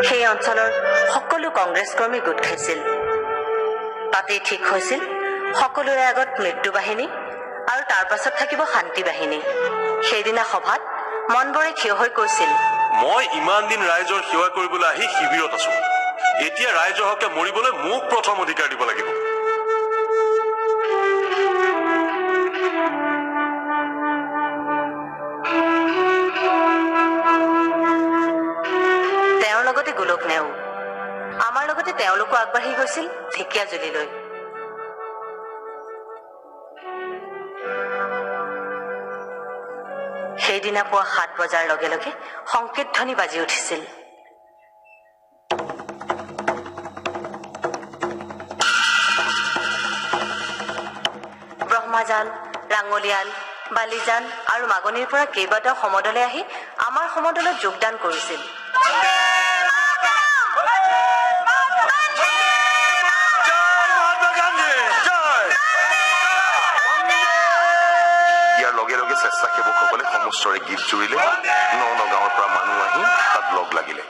সেই অঞ্চলৰ সকলো কংগ্ৰেছ কৰ্মী গোট খাইছিল। তাতেই ঠিক হৈছিল সকলোৰে আগত মৃত্যু বাহিনী আৰু তাৰ পাছত থাকিব শান্তি বাহিনী। সেইদিনা সভাত মনবৰে থিয় হৈ কৈছিল, মই ইমান দিন ৰাইজৰ সেৱা কৰিবলৈ আহি শিবিৰত আছো। এতিয়া ৰাইজৰ হকে মৰিবলৈ মোক প্ৰথম অধিকাৰ দিব লাগিব। তেওঁৰ লগতে গোলক নেও, আমাৰ লগতে তেওঁলোকো আগবাঢ়ি গৈছিল ঢেকীয়াজুলিলৈ। সেইদিনা পুৱা 7 বজাৰ লগে লগে সংকেত ধ্বনি বাজি উঠিছিল। ব্ৰহ্মাজাল, ৰাঙলিয়াল, বালিজান আৰু মাগনিৰ পৰা কেইবাটাও সমদলে আহি আমাৰ সমদলত যোগদান কৰিছিল। ইয়াৰ লগে লগে স্বেচ্ছাসেৱকসকলে সমস্তৰে গীত জুৰিলে। ন গাঁৱৰ পৰা মানুহ আহি তাত লগ লাগিলে।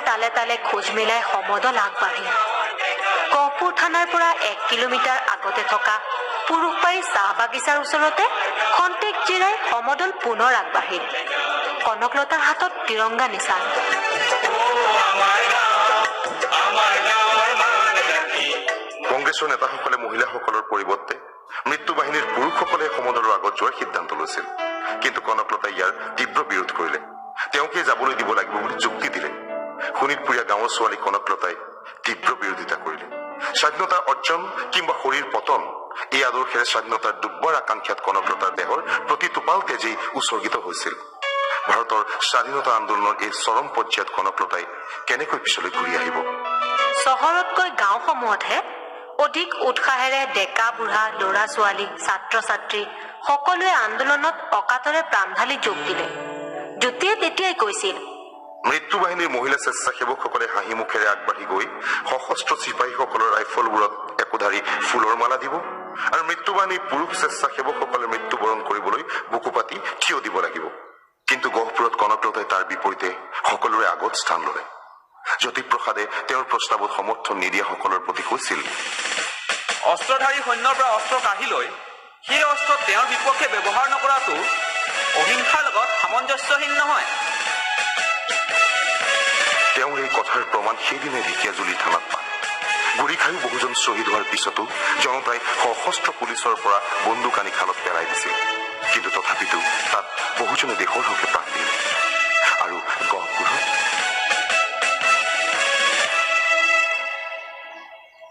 তালে তালে খোজ মিলাই সমদল আগবাঢ়িল। গহপুৰ থানাৰ পৰা 1 কিলোমিটাৰ আগতে থকা পুৰুষবাৰী চাহ বাগিচাৰ ওচৰতে খন্তেক জিৰাই সমদল পুনৰ আগবাঢ়িল। কনকলতাৰ হাতত তিৰংগা নিচান। কংগ্ৰেছৰ নেতাসকলে মহিলাসকলৰ পৰিৱৰ্তে মৃত্যু বাহিনীৰ পুৰুষসকলে সমদলৰ আগত যোৱাৰ সিদ্ধান্ত লৈছিল। কিন্তু কনকলতাই ইয়াৰ তীব্ৰ বিৰোধ কৰিলে। তেওঁকে যাবলৈ দিব লাগিব বুলি যুক্তি দিলে। শোণিতপুৰীয়া গাঁৱৰ ছোৱালী কনকলতাই তীব্ৰ বিৰোধিতা কৰিলে। স্বাধীনতা অৰ্জন কিংবা শৰীৰ পতন, এই আদৰ্শেৰে স্বাধীনতাৰ দুৰ্বৰ আকাংক্ষাত কনকলতাৰ দেহৰ প্ৰতি টোপাল তেজেই উৎসৰ্গিত হৈছিল। ভাৰতৰ স্বাধীনতা আন্দোলনৰ এই চৰম পৰ্যায়ত কনকলতাই কেনেকৈ পিছলৈ ঘূৰি আহিব? চহৰতকৈ গাঁওসমূহতহে অধিক উৎসাহেৰে ডেকা বুঢ়া, ল'ৰা ছোৱালী, ছাত্ৰ ছাত্ৰী সকলোৱে আন্দোলনত অকাতৰে প্ৰাণ ঢালি যোগ দিলে। জ্যোতিয়ে তেতিয়াই কৈছিল, মৃত্যু বাহিনীৰ মহিলা স্বেচ্ছাসেৱকসকলে হাঁহি মুখেৰে আগবাঢ়ি গৈ সশস্ত্ৰ চিপাহীসকলৰ ৰাইফলবোৰত একোধাৰি ফুলৰ মালা দিব আৰু মৃত্যু বাহিনীৰ পুৰুষ স্বেচ্ছাসেৱকসকলে মৃত্যুবৰণ কৰিবলৈ বুকু পাতি থিয় দিব লাগিব। কিন্তু গহপুৰত কনকলতাই তাৰ বিপৰীতে সকলোৰে আগত স্থান ললে। জ্যোতিপ্ৰসাদে তেওঁৰ প্ৰস্তাৱত সমৰ্থন নিদিয়াসকলৰ প্ৰতি কৈছিল, অস্ত্ৰধাৰী সৈন্যৰ পৰা অস্ত্ৰ কাঢ়ি লৈ সেই অস্ত্ৰ তেওঁৰ বিপক্ষে ব্যৱহাৰ নকৰাটো অহিংসাৰ লগত সামঞ্জস্যহীন নহয়। তেওঁৰ এই কথাৰ প্ৰমাণ সেইদিনে ঢেকীয়াজুলি থানাত পালে। গুলী খায়ো বহুজন শ্বহীদ হোৱাৰ পিছতো জনতাই সশস্ত্ৰ পুলিচৰ পৰা বন্দুক আনি খালত পেলাই দিছিল। কিন্তু তথাপিতো তাত বহুজনে দেশৰ হকে প্ৰাণ দিলে। আৰু গহপুৰত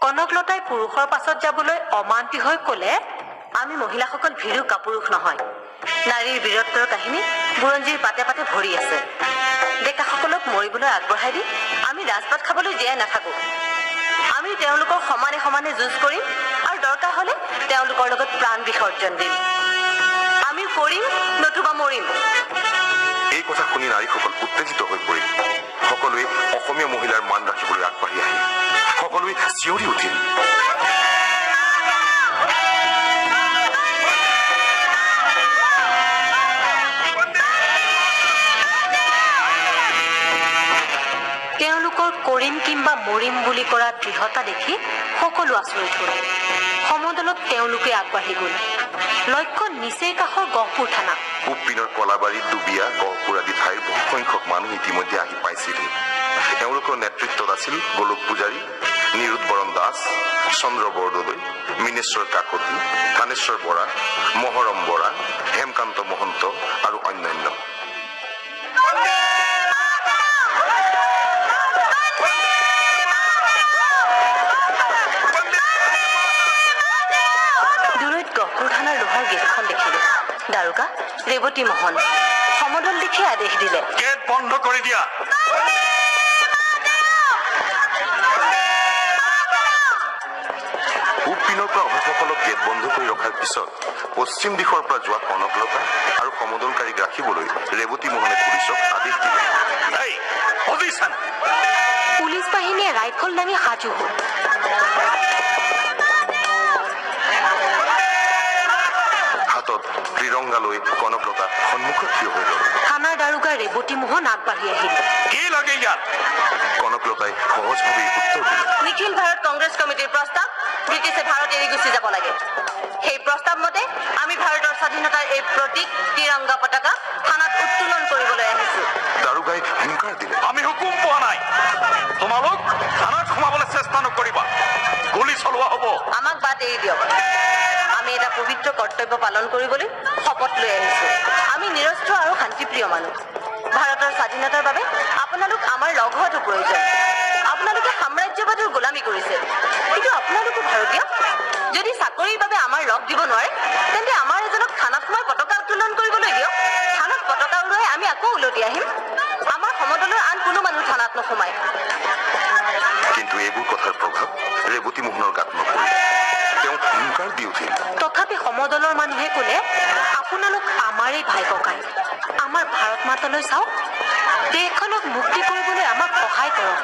কনকলতাই পুৰুষৰ পাছত যাবলৈ অমান্তি হৈ কলে, আমি মহিলাসকল ভীৰু কাপুৰুষ নহয়। নাৰীৰ বীৰত্বৰ কাহিনী বুৰঞ্জীৰ পাতে পাতে ভৰি আছে। ডেকাসকলক মৰিবলৈ আগবঢ়াই দি আমি ৰাজপাত খাবলৈ জীয়াই নাথাকো। আমি তেওঁলোকৰ সমানে সমানে যুঁজ কৰিম আৰু দৰকাৰ হলে তেওঁলোকৰ লগত প্ৰাণ বিসৰ্জন দিম। আমি কৰিম নতুবা মৰিম। এই কথা শুনি নাৰীসকল উত্তেজিত হৈ পৰিল। সকলোৱে অসমীয়া মহিলাৰ মান ৰাখিবলৈ আগবাঢ়ি আহিল। সকলোৱে চিঞৰি উঠিল, কৰিম কিম্বা মৰিম বুলি কৰা দৃঢ়তা দেখি সকলো আচৰিত হ'ল। সমদলত তেওঁলোকে আগবাঢ়ি গ'ল। লক্ষ্য নিচেই কাষৰ গহপুৰ থানা। পূব পিনৰ কলাবাৰী, ডুবিয়া, গহপুৰ আদি ঠাইৰ বহুসংখ্যক মানুহ ইতিমধ্যে আহি পাইছিলহি। এওঁলোকৰ নেতৃত্বত আছিল গোলোক পূজাৰী, নিৰুদ বৰণ দাস, চন্দ্ৰ বৰদলৈ, মিনেশ্বৰ কাকতি, থানেশ্বৰ বৰা, মহৰম বৰা, হেমকান্ত মহন্ত আৰু অন্যান্য। দূৰৈত গহপুৰ থানাৰ লোহাৰ গেটখন দেখিলো। দাৰোগা ৰেৱতী মোহন সমদল দেখি আদেশ দিলে, গেট বন্ধ কৰি দিয়া। পূব পিনৰ পৰা অহাসকলক গেট বন্ধ কৰি ৰখাৰ পিছত পশ্চিম দিশৰ পৰা যোৱা কনকলতা আৰু সমদলকাৰীক ৰাখিবলৈ ৰেৱতী মোহনে পুলিচক আদেশ দিলে। পুলিচ বাহিনীয়ে ৰাইফল দাঙি সাজু হ'ল। হাতত ত্ৰিৰংগা লৈ কনকলতা সন্মুখত থিয় হৈ ৰ'ল। থানাৰ দাৰোগা ৰেৱতী মোহন আগবাঢ়ি আহিল। কি লাগে ইয়াত? কনকলতাই সহজভাৱে উত্তৰ দিলে। নিখিল ভাৰত কংগ্ৰেছ কমিটিৰ প্ৰস্তাৱ, ব্ৰিটিছে ভাৰত এৰি গুচি যাব লাগে। সেই প্ৰস্তাৱ মতে আমি ভাৰতৰ স্বাধীনতাৰ এই প্ৰতীক ত্ৰিৰংগা পতাকা থানাত উত্তোলন কৰিবলৈ আহিছো। দাৰোগাই হুংকাৰ দিলে। আমি হুকুম পোৱা নাই। তোমালোক থানাত সোমাবলৈ চেষ্টা নকৰিবা, গুলী চলোৱা হ'ব। আমাক বাদ এৰি দিয়ক। আমি এটা পবিত্ৰ কৰ্তব্য পালন কৰিবলৈ শপত লৈ আহিছো। আমি নিৰস্ত্ৰ আৰু শান্তিপ্ৰিয় মানুহ। ভাৰতৰ স্বাধীনতাৰ বাবে আপোনালোক আমাৰ লগ হোৱাটো প্ৰয়োজন। আপোনালোকে সাম্ৰাজ্যবাদৰ গোলামী কৰিছে, কিন্তু আপোনালোকো ভাৰতীয়। যদি চাকৰিৰ বাবে আমাৰ লগ দিব নোৱাৰে, তেন্তে আমাৰ এজনক থানাত সোমাই পতাকা উত্তোলন কৰিবলৈ দিয়ক। থানাত পতাকা উৰুৱাই আমি আকৌ উলটি আহিম। আমাৰ সমদলৰ আন কোনো মানুহ থানাত নোসোমায়। কিন্তু এইবোৰ কথাৰ প্ৰভাৱ ৰেৱতী মোহনৰ গাত নপৰিল। তেওঁ হুংকাৰ দি উঠিল। তথাপি সমদলৰ মানুহে ক'লে, আপোনালোক আমাৰেই ভাই ককাই। আমাৰ ভাৰত মাতালৈ চাওক, দেশখনক মুক্তি কৰিবলৈ আমাক সহায় কৰক।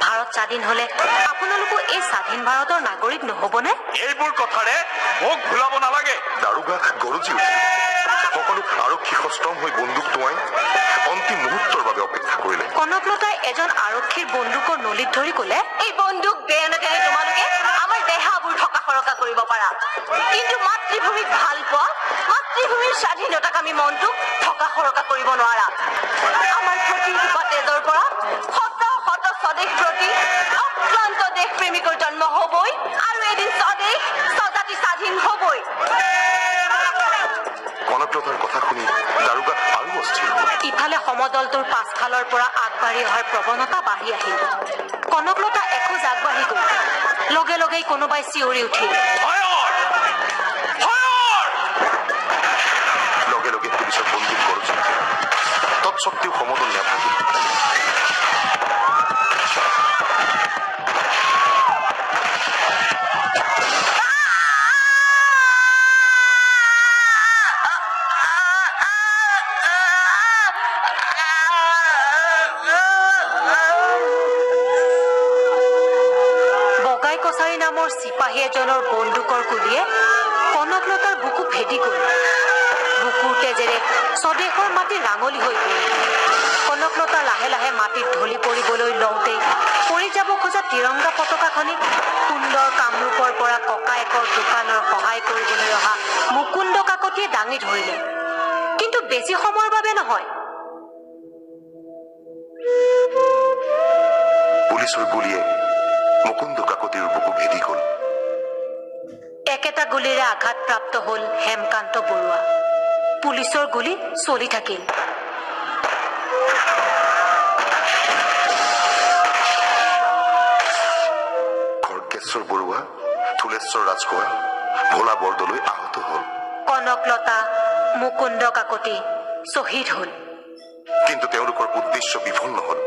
ভাৰত স্বাধীন হলে আপোনালোকো এই স্বাধীন ভাৰতৰ নাগৰিক নহবনে? এইবোৰ কথাৰে মোক ভুলাব নালাগে। দাৰোগা গৰজি উঠিল। সকলো আৰক্ষী সষ্টম হৈ বন্দুক টোঁৱাই অন্তিম মুহূৰ্তৰ বাবে অপেক্ষা কৰিলে। কনকলতাই এজন আৰক্ষীৰ বন্দুকৰ নলীত ধৰি ক'লে, এই বন্দুক বেয়নেটেৰে তোমালোকে আমাৰ দেহাবোৰ থকা সৰকা কৰিব পাৰা, কিন্তু মাতৃভূমিক ভাল পোৱা, মাতৃভূমিৰ স্বাধীনতাক আমি মনটোক থকা সৰকা কৰিব নোৱাৰা। আমাৰ প্ৰতিটোপা তেজৰ পৰা শত শত স্বদেশ প্ৰতি অক্লান্ত দেশ প্ৰেমিকৰ জন্ম হবই, আৰু এদিন স্বদেশ স্বজাতি স্বাধীন হবই। কনকলতাৰ কথা শুনি দাৰোগা আৰু অস্থিৰ হ'ল। ইফালে সমদলটোৰ পাছফালৰ পৰা আগবাঢ়ি অহাৰ প্ৰৱণতা বাঢ়ি আহিল। কনকলতা এখোজ আগবাঢ়ি গ'ল। লগে লগেই কোনোবাই চিঞৰি উঠিল, লগে লগে পুলিচৰ বন্দুক গৰজি উঠিল। তৎসত্বেও সমদল নাথাকিল। বগাই কছাৰী নামৰ চিপাহী এজনৰ বন্দুকৰ গুলীয়ে কনকলতাৰ বুকু ভেদি গ'ল। বুকুৰ তেজেৰে স্বদেশৰ মাটি ৰাঙলী হৈ গ'ল। কনকলতা লাহে লাহে মাটিত ঢলি পৰিবলৈ লওঁতেই পৰি যাব খোজা ত্ৰিৰংগা পতাকাখনি সুন্দৰ কামৰূপৰ পৰা ককায়েকৰ দোকানৰ সহায় কৰিবলৈ অহা মুকুন্দ কাকতিয়ে দাঙি ধৰিলে, কিন্তু বেছি সময়ৰ বাবে নহয়। পুলিচৰ গুলীয়ে মুকুন্দ কাকতিৰ বুকু ভেদি গ'ল। একেটা গুলীৰে আঘাতপ্ৰাপ্ত হ'ল হেমকান্ত বৰুৱা। পুলিচৰ গুলী চলি থাকিল। খড়গেশ্বৰ বৰুৱা, থুলেশ্বৰ ৰাজখোৱা, ভোলা বৰদলৈ আহত হ'ল। কনকলতা, মুকুন্দ কাকতি শ্বহীদ হ'ল। কিন্তু তেওঁলোকৰ উদ্দেশ্য বিফল নহ'ল।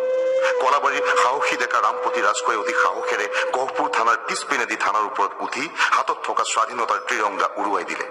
কলাবাৰীৰ সাহসী ডেকা ৰামপতি ৰাজখোৱাই অতি সাহসেৰে গহপুৰ থানাৰ পিছপিনেদি থানাৰ ওপৰত উঠি হাতত থকা স্বাধীনতাৰ ত্ৰিৰংগা উৰুৱাই দিলে।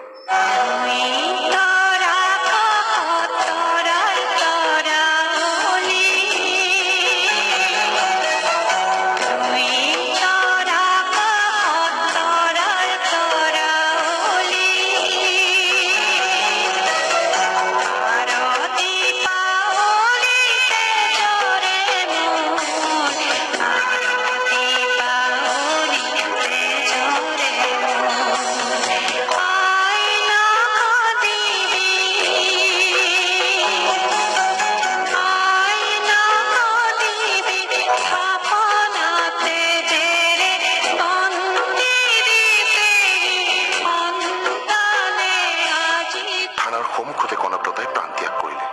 সন্মুখতে কনকলতাই প্ৰাণ ত্যাগ কৰিলে।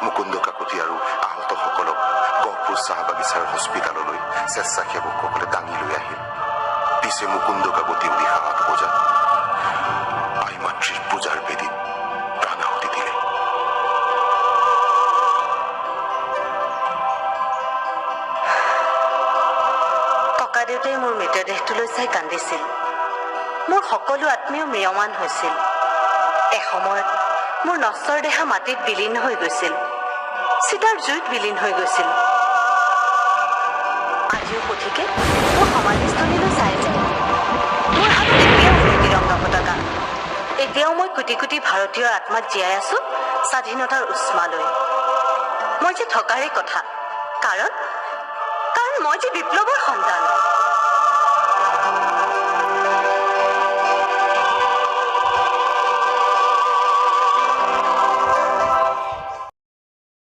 মুকুন্দ কাকতি আৰু আহতসকলক গহপুৰ চাহ বাগিচাৰ হস্পিতাললৈ স্বেচ্ছাসেৱকসকলে দাঙি লৈ আহিল। পিছে মুকুন্দ কাকতি উৰিষা 8 বজাত আই মাতৃৰ পূজাৰ বেদীত প্ৰাণ আহুতি দিলে। ককাদেউতাই মোৰ মৃতদেহটোলৈ চাই কান্দিছিল। মোৰ সকলো আত্মীয় ম্ৰিয়মান হৈছিল। এসময়ত মোৰ নশ্বৰ দেহা মাটিত বিলীন হৈ গৈছিল, চিতাৰ জুইত বিলীন হৈ গৈছিল। আজিও পথিকে মোৰ সমাধিস্থলীলৈ চাই যায়। মোৰ হাতত এতিয়াও আছে তিৰংগা পতাকা। এতিয়াও মই কোটি কোটি ভাৰতীয়ৰ আত্মাত জীয়াই আছো স্বাধীনতাৰ উষ্মালৈ। মই যে থকাৰে কথা, কাৰণ মই যে বিপ্লৱৰ সন্তান।